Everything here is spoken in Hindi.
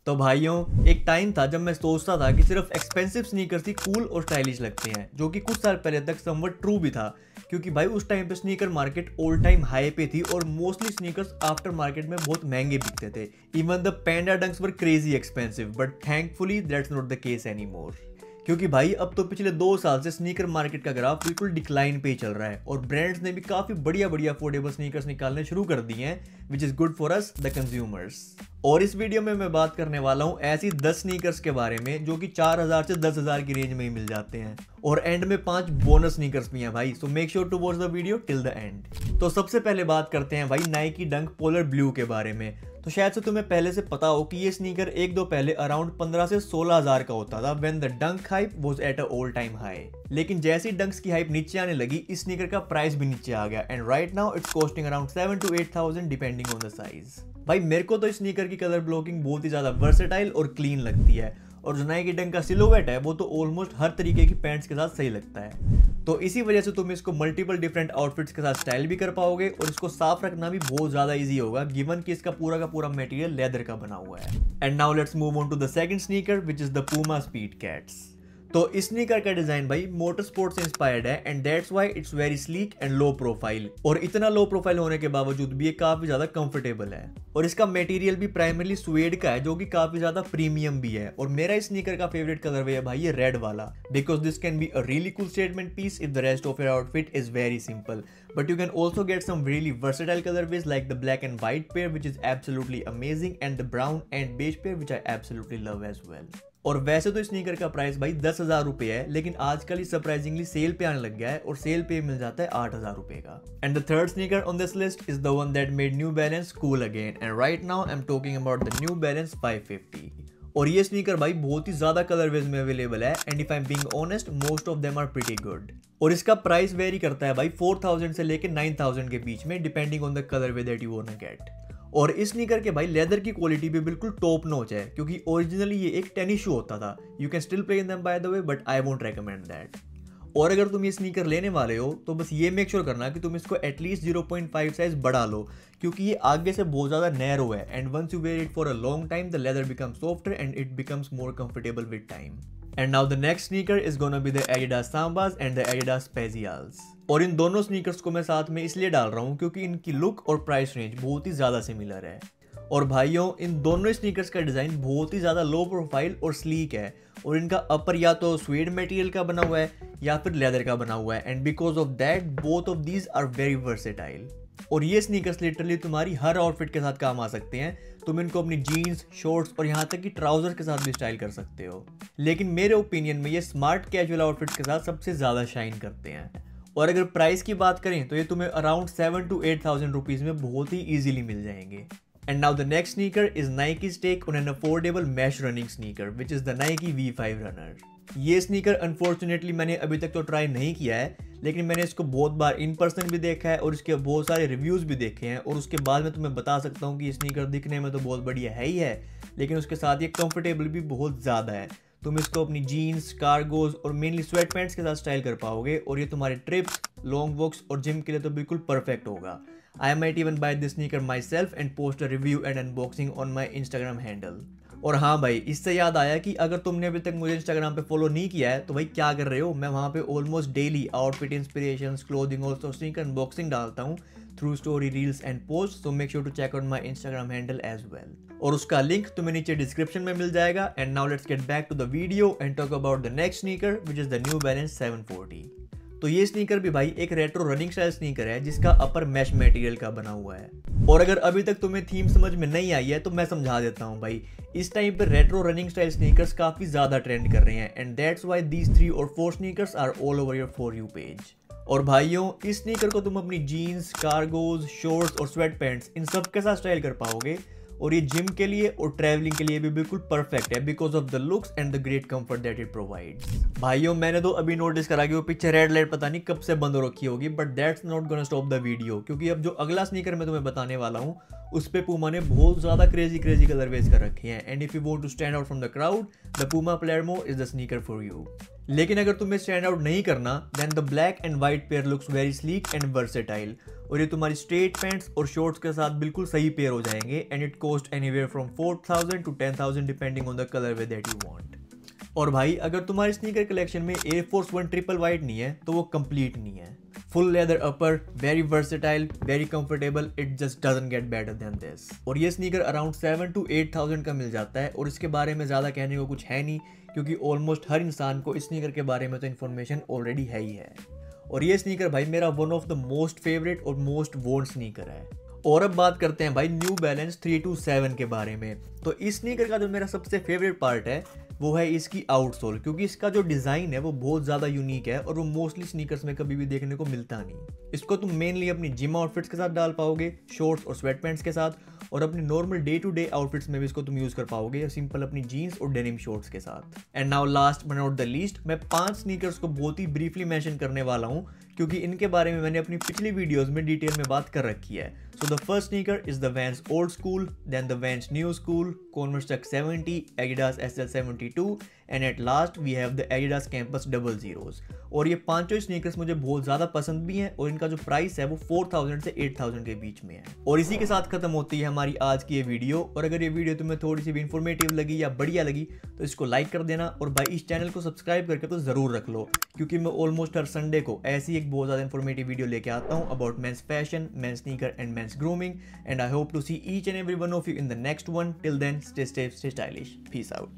तो भाइयों, एक टाइम था जब मैं सोचता था कि सिर्फ एक्सपेंसिव स्नीकर्स ही कूल और स्टाइलिश लगते हैं, जो कि कुछ साल पहले तक समवट ट्रू भी था। क्योंकि भाई उस टाइम पे sneaker market all time high पे थी और मोस्टली स्नीकर्स आफ्टर मार्केट में बहुत महंगे बिकते थे। Even the panda dunks were crazy expensive, but thankfully that's not the case any more. क्योंकि भाई अब तो पिछले 2 साल से स्नीकर मार्केट का ग्राफ बिल्कुल डिक्लाइन पे ही चल रहा है और ब्रांड्स ने भी काफी बढ़िया बढ़िया अफोर्डेबल स्नीकर्स निकालने शुरू कर दिए हैं, which is good for us the consumers. और इस वीडियो में मैं बात करने वाला हूं ऐसी 10 स्नीकर्स के बारे में जो कि 4000 से 10,000 की रेंज में ही मिल जाते हैं, और एंड में 5 बोनस स्नीकर्स भी हैं भाई। So make sure to watch the video till the end. तो सबसे पहले बात करते हैं भाई नाइकी डंक पोलर ब्लू के बारे में। तो शायद से तुम्हें पहले से पता हो कि ये स्नीकर एक दो पहले अराउंड 15 से 16,000 का होता था व्हेन द डंक hype was at a all time high. लेकिन जैसे ही डंक्स की हाइप नीचे आने लगी, इस स्नीकर का प्राइस भी नीचे आ गया and right now it's costing around 7 to 8,000 depending on the size. भाई मेरे को तो इस स्नीकर की कलर ब्लॉकिंग बहुत ही ज्यादा वर्सेटाइल और क्लीन लगती है, और जो नाइकी डंक का सिलोवेट है वो तो ऑलमोस्ट हर तरीके की पैंट्स के साथ सही लगता है। तो इसी वजह से तुम इसको मल्टीपल डिफरेंट आउटफिट्स के साथ स्टाइल भी कर पाओगे, और इसको साफ रखना भी बहुत ज्यादा इजी होगा गिवन कि इसका पूरा का पूरा मटेरियल लेदर का बना हुआ है। And now let's move on to the second sneaker which is the Puma Speed Cats. तो इस स्नीकर का डिजाइन भाई मोटर स्पोर्ट से इंस्पायर्ड है and that's why it's very sleek and low profile. और इतना लो प्रोफाइल होने के बावजूद भी ये काफी ज्यादा कंफर्टेबल है, और इसका मटेरियल भी प्राइमरली स्वेड का है जो कि काफी ज्यादा प्रीमियम भी है। और मेरा इस स्नीकर का फेवरेट कलर है भाई ये रेड वाला, because this can be a really cool statement piece if the rest of your outfit is very simple, but you can also get some really versatile colorways like the black and white pair which is absolutely amazing and the brown and beige pair which I absolutely love as well। और वैसे तो इस स्नीकर का प्राइस भाई 10,000 रुपए है, लेकिन आजकल ये सरप्राइजिंगली सेल पे आने लग गया है और सेल पे मिल जाता है 8,000 रुपए का। And the third sneaker on this list is the one that made new balance cool again, and right now I am talking about the New balance 550। और ये स्नीकर भाई बहुत ही ज्यादा कलरवेज में अवेलेबल है and if I am being honest most of them are pretty good. और इसका प्राइस वेरी करता है भाई 4,000 से लेके 9,000 के बीच में depending on the colourway that you want to get. और इस स्नीकर के भाई लेदर की क्वालिटी भी बिल्कुल टॉप नॉच है, क्योंकि ओरिजिनली ये एक टेनिस शू होता था। You can still play in them by the way, but I won't recommend that. और अगर तुम ये स्नीकर लेने वाले हो तो बस ये मेक श्योर करना कि तुम इसको एटलीस्ट 0.5 साइज बढ़ा लो, क्योंकि ये आगे से बहुत ज्यादा नैरो है and once you wear it for a long time the leather becomes softer and it becomes more comfortable with time. And now the next sneaker is gonna be the Adidas Sambas and the Adidas Spezials. और इन दोनों स्नीकर्स को मैं साथ में इसलिए डाल रहा हूँ क्योंकि इनकी लुक और प्राइस रेंज बहुत ही ज्यादा सिमिलर है। और भाइयों, इन दोनों स्नीकर्स का डिजाइन बहुत ही ज्यादा लो प्रोफाइल और स्लीक है, और इनका अपर या तो स्वेड मटेरियल का बना हुआ है या फिर लेदर का बना हुआ है, and because of that both of these are very versatile. और ये स्नीकर्स लिटरली तुम्हारी हर आउटफिट के साथ काम आ सकते हैं। तुम इनको अपनी जीन्स, शॉर्ट्स और यहाँ तक कि ट्राउजर के साथ भी स्टाइल कर सकते हो। लेकिन मेरे ओपिनियन में ये स्मार्ट कैजुअल आउटफिट के साथ सबसे ज्यादा शाइन करते हैं। और अगर प्राइस की बात करें तो ये तुम्हें अराउंड 7 to 8,000 रुपीज में बहुत ही इजीली मिल जाएंगे। And now the next sneaker is Nike's take on an affordable mesh running sneaker, which is the Nike V5 Runner। ये स्नीकर अनफॉर्चुनेटली मैंने अभी तक तो ट्राई नहीं किया है, लेकिन मैंने इसको बहुत बार इन पर्सन भी देखा है और इसके बहुत सारे रिव्यूज भी देखे हैं, और उसके बाद मैं तुम्हें बता सकता हूँ कि ये स्नीकर दिखने में तो बहुत बढ़िया है ही है, लेकिन उसके साथ ये कंफर्टेबल भी बहुत ज़्यादा है। तुम इसको अपनी जीन्स, कार्गोज और मेनली स्वेट पैंट्स के साथ स्टाइल कर पाओगे, और ये तुम्हारे ट्रिप्स, लॉन्ग वॉक्स और जिम के लिए तो बिल्कुल परफेक्ट होगा। I might even buy this sneaker myself and post a review and unboxing on my Instagram handle। और हाँ भाई, इससे याद आया कि अगर तुमने अभी तक मुझे इंस्टाग्राम पे फॉलो नहीं किया है तो भाई क्या कर रहे हो। मैं वहाँ पे almost daily outfit inspirations, clothing और स्नीकर अनबॉक्सिंग डालता हूँ through story, reels and post. So make sure to check out my Instagram handle as well, और उसका लिंक तुम्हें नीचे डिस्क्रिप्शन में मिल जाएगा। And now let's get back to the video and talk about the next sneaker which is the New Balance 740। तो ये स्नीकर भी भाई एक रेट्रो रनिंग स्टाइल स्नीकर है जिसका अपर मैश मटेरियल का बना हुआ है। और अगर अभी तक तुम्हें थीम समझ में नहीं आई है तो मैं समझा देता हूँ भाई। इस टाइम पर रेट्रो रनिंग स्टाइल स्नीकर्स काफी ज्यादा ट्रेंड कर रहे हैं, and that's why these 3 or 4 sneakers are all over your for you page. और भाइयों, इस स्नीकर को तुम अपनी जीन्स, कार्गोज, शॉर्ट्स और स्वेट पैंट्स इन सब के साथ स्टाइल कर पाओगे, और ये जिम के लिए और ट्रैवलिंग के लिए भी बिल्कुल परफेक्ट है because of the looks and the great comfort that it provides. भाइयों, मैंने तो अभी नोटिस करा कि वो पीछे रेड लाइट पता नहीं कब से बंद हो रखी होगी, but that's not gonna stop the video, क्योंकि अब जो अगला स्नीकर मैं तुम्हें बताने वाला हूँ उस पे पूमा ने बहुत ज्यादा क्रेजी कलरवेज कर रखे हैं, and if you want to stand out from the crowd the Puma Palermo is the sneaker for you. लेकिन अगर तुम्हें स्टैंड आउट नहीं करना then the black and white pair looks very sleek and versatile, और ये तुम्हारी स्ट्रेट पैंट्स और शॉर्ट्स के साथ बिल्कुल सही पेयर हो जाएंगे and it cost anywhere from 4000 to 10,000 depending on the colour way that you want. और भाई अगर तुम्हारी स्नीकर कलेक्शन में एयर फोर्स 1 ट्रिपल वाइट नहीं है तो वो कंप्लीट नहीं है। Full leather upper, very versatile, very comfortable, it just doesn't get better than this. और ये स्नीकर अराउंड 7 to 8,000 का मिल जाता है और इसके बारे में ज़्यादा कहने को कुछ है नहीं क्योंकि ऑलमोस्ट हर इंसान को इस स्नीकर के बारे में तो इन्फॉर्मेशन ऑलरेडी है ही है। और ये स्नीकर भाई मेरा one of the most favourite और मोस्ट वोन स्नीकर है। और अब बात करते हैं भाई न्यू बैलेंस 327 के बारे में। तो इस स्नीकर का जो मेरा सबसे फेवरेट पार्ट है वो है इसकी आउटसोल, क्योंकि इसका जो डिज़ाइन है वो बहुत ज़्यादा यूनिक है और वो मोस्टली स्नीकर्स में कभी भी देखने को मिलता नहीं। इसको तुम मेनली अपनी जिम आउटफिट्स के साथ डाल पाओगे, शॉर्ट्स और स्वेट पैंट्स के साथ, और अपनी normal day to day outfits में भी इसको तुम यूज़ कर पाओगे, सिंपल अपनी जीन्स और डेनिम शॉर्ट्स के साथ। And now last but not the least, मैं 5 स्नीकर्स को बहुत ही ब्रीफली मेंशन करने वाला हूँ क्योंकि इनके बारे में मैंने अपनी पिछली वीडियोस में डिटेल में बात कर रखी है। So the first sneaker is the Vans old school, then the Vans new school, Converse Chuck 70, Adidas SL72 and at last we have the Adidas Campus 00s। और ये पांचों स्नीकर्स मुझे बहुत ज़्यादा पसंद भी हैं और इनका जो प्राइस है वो 4000 से 8000 के बीच में है। और इसी के साथ खत्म होती है हमारी आज की ये वीडियो। और अगर ये वीडियो तुम्हें थोड़ी सी भी इन्फॉर्मेटिव लगी या बढ़िया लगी तो इसको लाइक कर देना, और भाई इस चैनल को सब्सक्राइब करके तो ज़रूर रख लो क्योंकि मैं ऑलमोस्ट हर संडे को ऐसी एक बहुत ज़्यादा इन्फॉर्मेटिव वीडियो लेके आता हूँ about men's fashion, men's sneaker and men's grooming. And I hope to see each and every one of you in the next one. Till then, stay safe, stay stylish. Peace out.